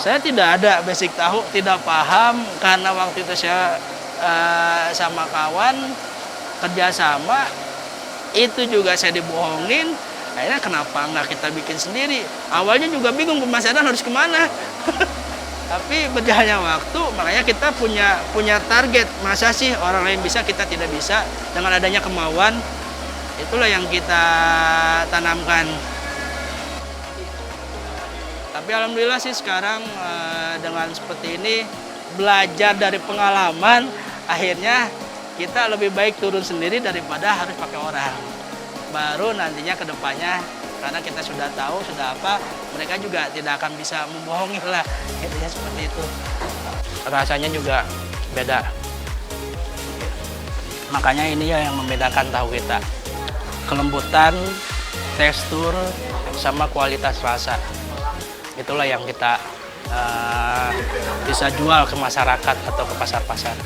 Saya tidak ada basic tahu, tidak paham karena waktu itu saya sama kawan kerjasama, itu juga saya dibohongin. Akhirnya kenapa nggak kita bikin sendiri? Awalnya juga bingung pemasaran harus kemana. Tapi berjalannya waktu, makanya kita punya target. Masa sih orang lain bisa, kita tidak bisa? Dengan adanya kemauan, itulah yang kita tanamkan. Tapi alhamdulillah sih sekarang dengan seperti ini, belajar dari pengalaman, akhirnya kita lebih baik turun sendiri daripada harus pakai orang. Baru nantinya ke depannya, karena kita sudah tahu, sudah apa, mereka juga tidak akan bisa membohongi lah. Intinya seperti itu. Rasanya juga beda. Makanya ini ya yang membedakan tahu kita. Kelembutan, tekstur, sama kualitas rasa. Itulah yang kita bisa jual ke masyarakat atau ke pasar-pasar.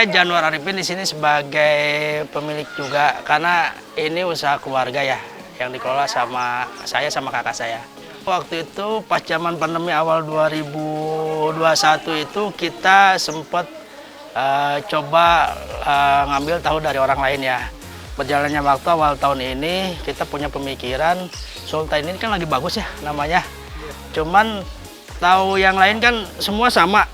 Januar Arifin di sini sebagai pemilik juga, karena ini usaha keluarga ya, yang dikelola sama saya sama kakak saya. Waktu itu pas zaman pandemi awal 2021 itu kita sempat coba ngambil tahu dari orang lain ya. Berjalannya waktu awal tahun ini kita punya pemikiran, Sultan ini kan lagi bagus ya namanya. Cuman tahu yang lain kan semua sama.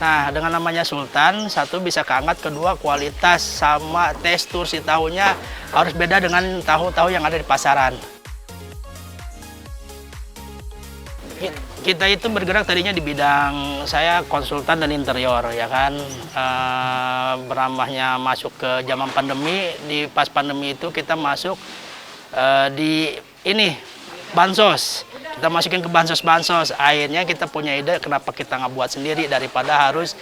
Nah, dengan namanya Sultan, satu bisa keangkat, kedua kualitas sama tekstur si tahunya harus beda dengan tahu-tahu yang ada di pasaran. Kita itu bergerak tadinya di bidang, saya konsultan dan interior ya kan. Beramahnya masuk ke zaman pandemi, pas pandemi itu kita masuk di ini, bansos. Kita masukin ke bansos-bansos. Akhirnya kita punya ide kenapa kita nggak buat sendiri daripada harus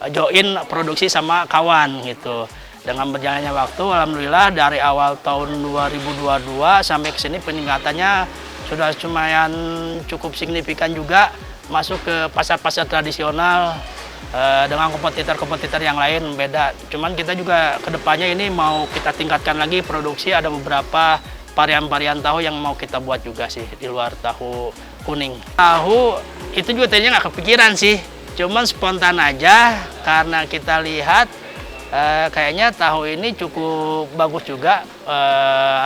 join produksi sama kawan gitu. Dengan berjalannya waktu, alhamdulillah dari awal tahun 2022 sampai ke sini peningkatannya sudah lumayan cukup signifikan juga, masuk ke pasar-pasar tradisional dengan kompetitor-kompetitor yang lain beda. Cuman kita juga kedepannya ini mau kita tingkatkan lagi produksi, ada beberapa varian-varian tahu yang mau kita buat juga sih di luar tahu kuning. Tahu itu juga tadinya nggak kepikiran sih, cuman spontan aja karena kita lihat kayaknya tahu ini cukup bagus juga,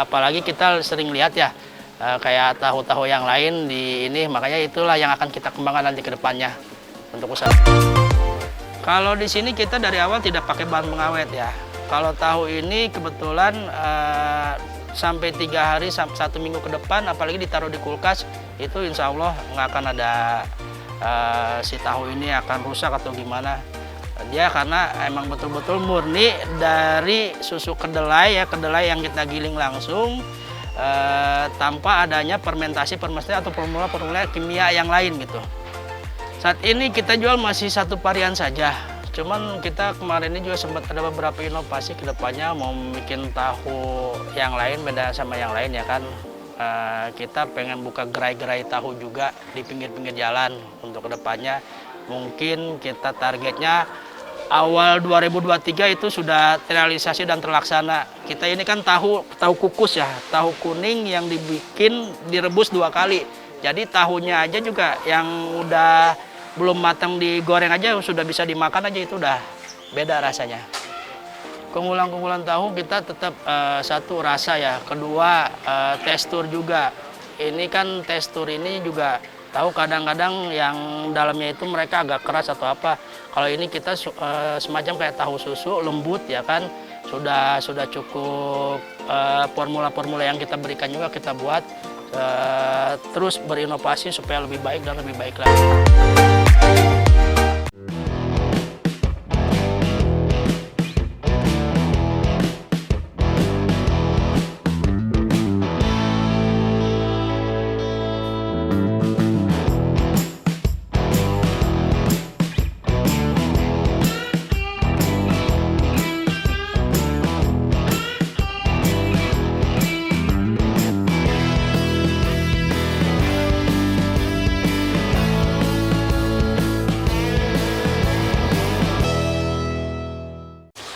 apalagi kita sering lihat ya kayak tahu-tahu yang lain di ini, makanya itulah yang akan kita kembangkan nanti ke depannya untuk usaha. Kalau di sini kita dari awal tidak pakai bahan pengawet ya. Kalau tahu ini kebetulan sampai 3 hari, 1 minggu ke depan, apalagi ditaruh di kulkas, itu insya Allah nggak akan ada si tahu ini akan rusak atau gimana. Dia karena emang betul-betul murni dari susu kedelai ya, kedelai yang kita giling langsung tanpa adanya fermentasi atau formula-formula kimia yang lain gitu. Saat ini kita jual masih 1 varian saja. Cuman kita kemarin ini juga sempat ada beberapa inovasi, kedepannya mau bikin tahu yang lain beda sama yang lain ya kan. Kita pengen buka gerai-gerai tahu juga di pinggir-pinggir jalan untuk kedepannya. Mungkin kita targetnya awal 2023 itu sudah terrealisasi dan terlaksana. Kita ini kan tahu kukus ya, tahu kuning yang dibikin direbus 2 kali. Jadi tahunya aja juga yang udah belum matang digoreng aja sudah bisa dimakan aja, itu udah beda rasanya. Keunggulan tahu kita tetap satu rasa ya, kedua tekstur juga. Ini kan tekstur ini juga tahu kadang-kadang yang dalamnya itu mereka agak keras atau apa. Kalau ini kita semacam kayak tahu susu lembut ya kan, sudah cukup formula-formula yang kita berikan juga kita buat terus berinovasi supaya lebih baik dan lebih baik lagi.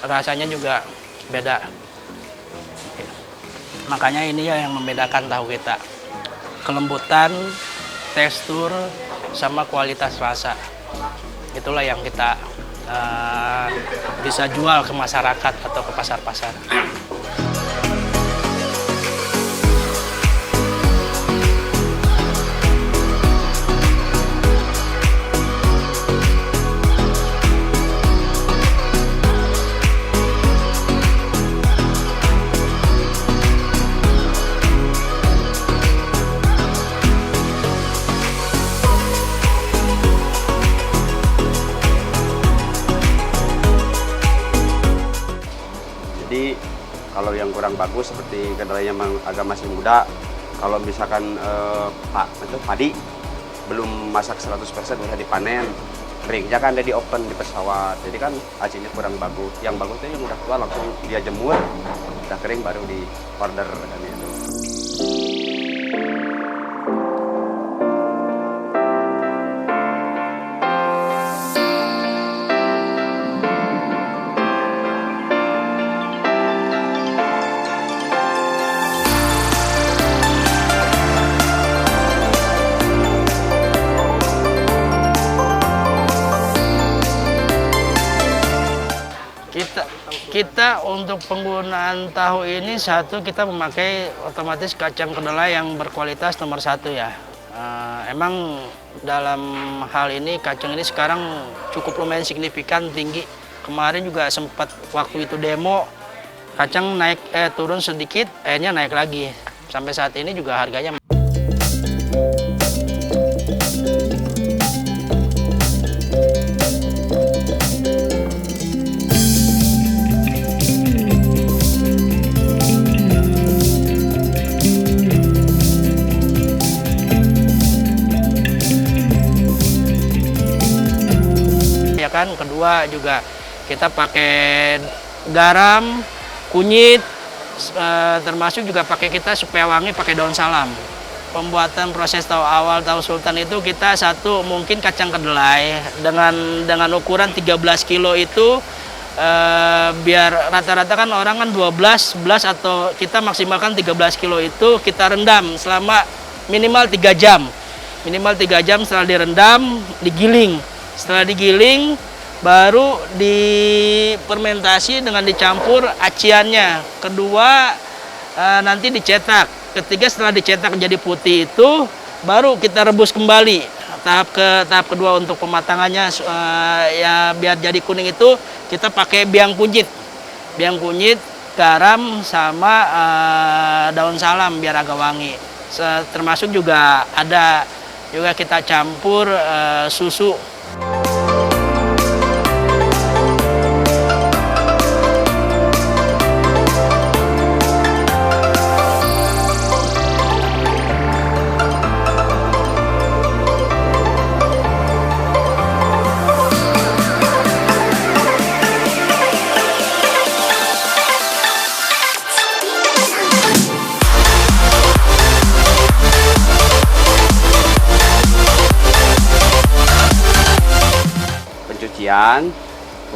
Rasanya juga beda. Makanya ini ya yang membedakan tahu kita. Kelembutan, tekstur, sama kualitas rasa. Itulah yang kita bisa jual ke masyarakat atau ke pasar-pasar. Jadi kalau yang kurang bagus seperti kedelainya agak masih muda, kalau misalkan padi belum masak 100% udah dipanen, keringnya kan ada di open di pesawat, jadi kan hasilnya kurang bagus. Yang bagus itu yang udah tua langsung dia jemur, udah kering baru di order kan itu. Kita untuk penggunaan tahu ini kita memakai otomatis kacang kedelai yang berkualitas nomor 1 ya. Emang dalam hal ini kacang ini sekarang cukup lumayan signifikan tinggi. Kemarin juga sempat waktu itu demo kacang turun sedikit, akhirnya naik lagi. Sampai saat ini juga harganya. Kan kedua juga kita pakai garam, kunyit, termasuk juga pakai kita supaya wangi pakai daun salam. Pembuatan proses tahu awal tahu sultan itu kita mungkin kacang kedelai dengan ukuran 13 kilo itu biar rata-rata kan orang kan 12, 11 atau kita maksimalkan 13 kilo itu kita rendam selama minimal 3 jam. Minimal 3 jam setelah direndam, digiling. Setelah digiling, baru difermentasi dengan dicampur aciannya. Kedua, nanti dicetak. Ketiga, setelah dicetak jadi putih itu, baru kita rebus kembali. Tahap kedua untuk pematangannya, ya biar jadi kuning itu, kita pakai biang kunyit. Biang kunyit, garam, sama daun salam biar agak wangi. Termasuk juga kita campur susu.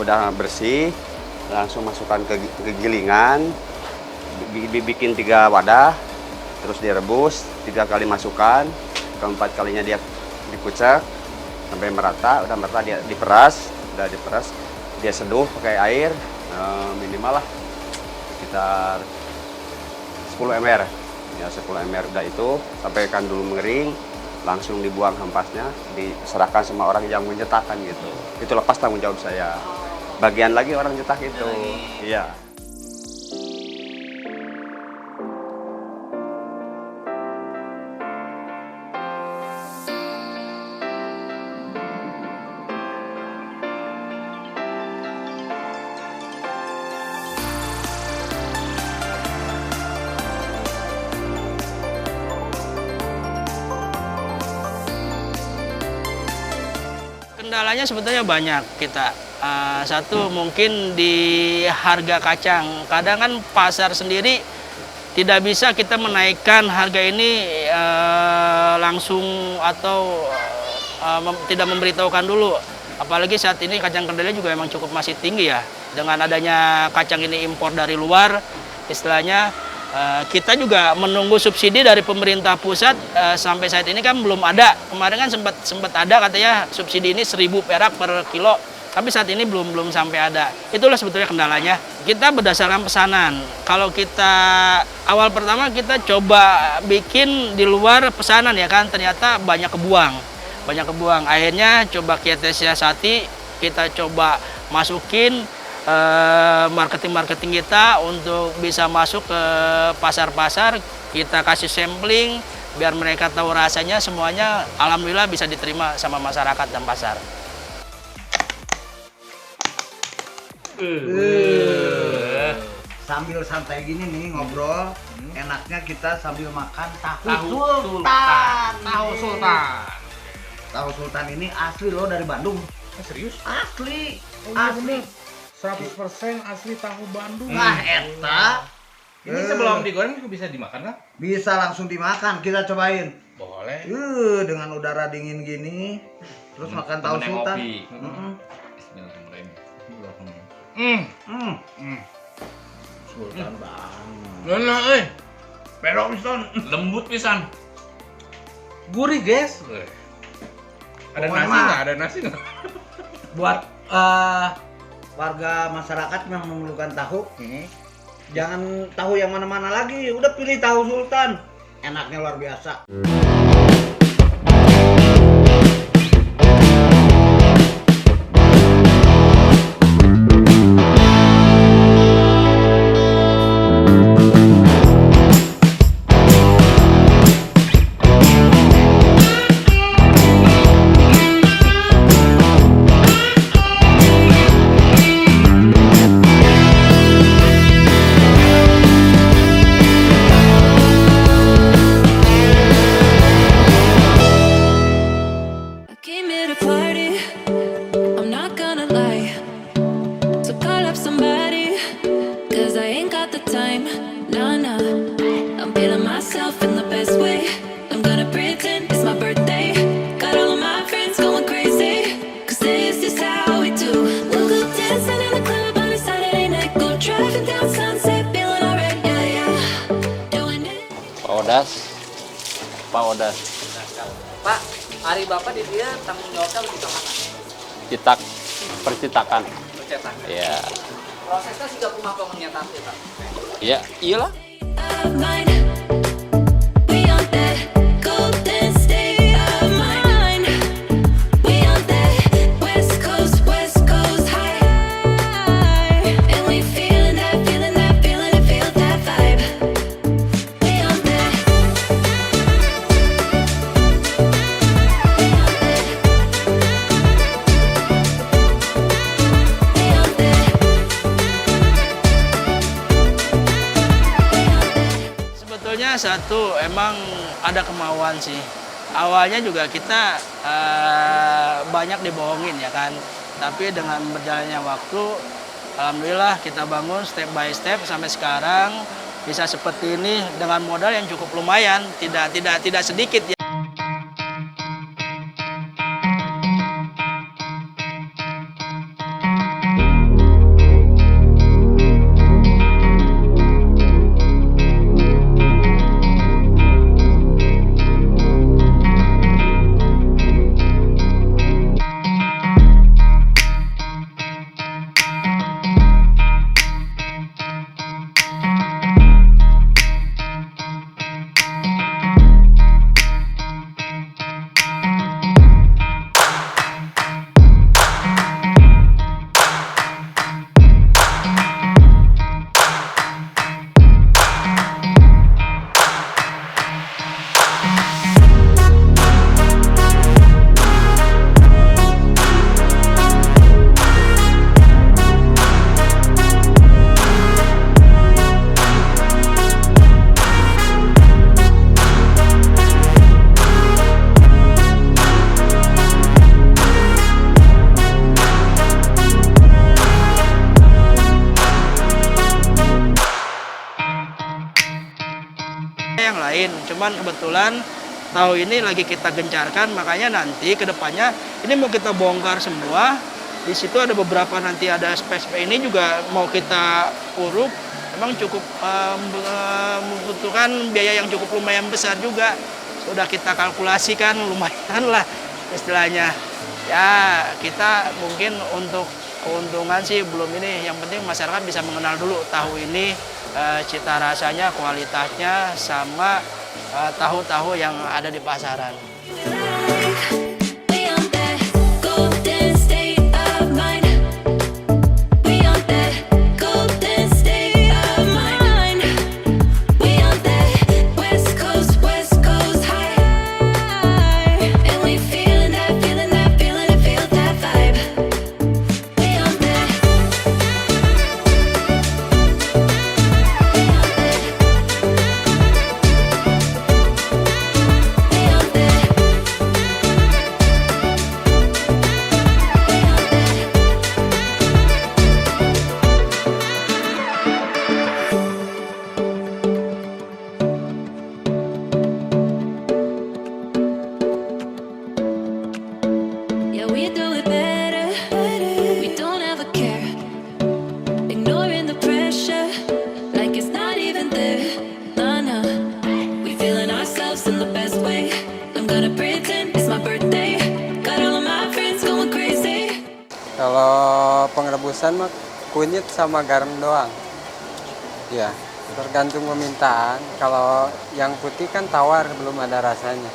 Udah bersih, langsung masukkan ke gilingan, bikin 3 wadah, terus direbus 3 kali masukkan, keempat kalinya dia dikucek sampai merata. Udah merata dia diperas, dia seduh pakai air minimal lah sekitar 10 ml ya, 10 ml. Udah itu sampaikan dulu mengering, langsung dibuang hempasnya, diserahkan sama orang yang mencetakkan gitu. Itu lepas tanggung jawab saya. Bagian lagi orang cetak itu. Iya. Kendalanya sebetulnya banyak kita. Satu mungkin di harga kacang. Kadang kan pasar sendiri tidak bisa kita menaikkan harga ini langsung atau tidak memberitahukan dulu. Apalagi saat ini kacang kedelai juga memang cukup masih tinggi ya. Dengan adanya kacang ini impor dari luar, istilahnya kita juga menunggu subsidi dari pemerintah pusat. Sampai saat ini kan belum ada. Kemarin kan sempat ada katanya subsidi ini 1.000 perak per kilo. Tapi saat ini belum sampai ada. Itulah sebetulnya kendalanya. Kita berdasarkan pesanan. Kalau kita awal pertama kita coba bikin di luar pesanan ya kan, ternyata banyak kebuang. Akhirnya coba kita siasati, kita coba masukin marketing kita untuk bisa masuk ke pasar-pasar. Kita kasih sampling biar mereka tahu rasanya, semuanya alhamdulillah bisa diterima sama masyarakat dan pasar. Sambil santai gini nih ngobrol, enaknya kita sambil makan tahu sultan. Tahu sultan ini asli loh dari Bandung. Serius? Asli. iya Asli. 100% asli tahu Bandung. Nah, eta Ini sebelum digoreng juga bisa dimakan kan? bisa langsung dimakan. Kita cobain. Boleh. Dengan udara dingin gini, terus makan tahu temennya sultan. ngopi. Mm-mm. Bismillahirrahmanirrahim. Sultan banget. Nah, Perok pisan. lembut pisan. Gurih, guys. Ada Pokoknya nasi mah. nggak? Ada nasi nggak? Buat warga masyarakat yang memerlukan tahu, jangan tahu yang mana-mana lagi, udah pilih tahu sultan. Enaknya luar biasa. I came here to party, I'm not gonna lie. So call up somebody, cause I ain't got the time. Nah, nah, I'm feeling myself in the best way. I'm gonna pretend it's my birthday. Got all of my friends going crazy, cause this is how we do. We'll go dancing in the club on a Saturday night. Go driving down Sunset, feeling alright, yeah, yeah. Doing it. Pak Odas, Pak, hari Bapak di dia tanggung jawabnya lebih ke mana? cetak percetakan. Percetak. Ya, Prosesnya juga kumaha pengenyataan Pak. ya, iyalah. Of mine. We on that golden state of mind. We on that West Coast high. And we feeling that, feel that vibe. We on that. We on that. Sebetulnya satu emang ada kemauan sih. Awalnya juga kita banyak dibohongin ya kan. Tapi dengan berjalannya waktu, alhamdulillah kita bangun step by step sampai sekarang bisa seperti ini dengan modal yang cukup lumayan, tidak sedikit ya. yang lain. Cuman kebetulan tahu ini lagi kita gencarkan, makanya nanti ke depannya ini mau kita bongkar semua. Di situ ada beberapa nanti ada space ini juga mau kita uruk. Memang cukup membutuhkan biaya yang cukup lumayan besar juga. Sudah kita kalkulasikan lumayan lah istilahnya. Ya kita mungkin untuk keuntungan sih belum ini. Yang penting masyarakat bisa mengenal dulu tahu ini, cita rasanya, kualitasnya, sama tahu-tahu yang ada di pasaran. We on that golden state of mind. We on that golden state of mind. We on that West Coast high. And we feeling that, feeling it, feel that vibe. We on that. Yeah, we do it better. We don't ever care. Ignoring the pressure, like it's not even there. Nah, nah. We feeling ourselves in the best way. I'm gonna pretend it's my birthday. Got all of my friends going crazy. Kalau pengrebusan mah kunyit sama garam doang. Ya, tergantung permintaan. Kalau yang putih kan tawar, belum ada rasanya.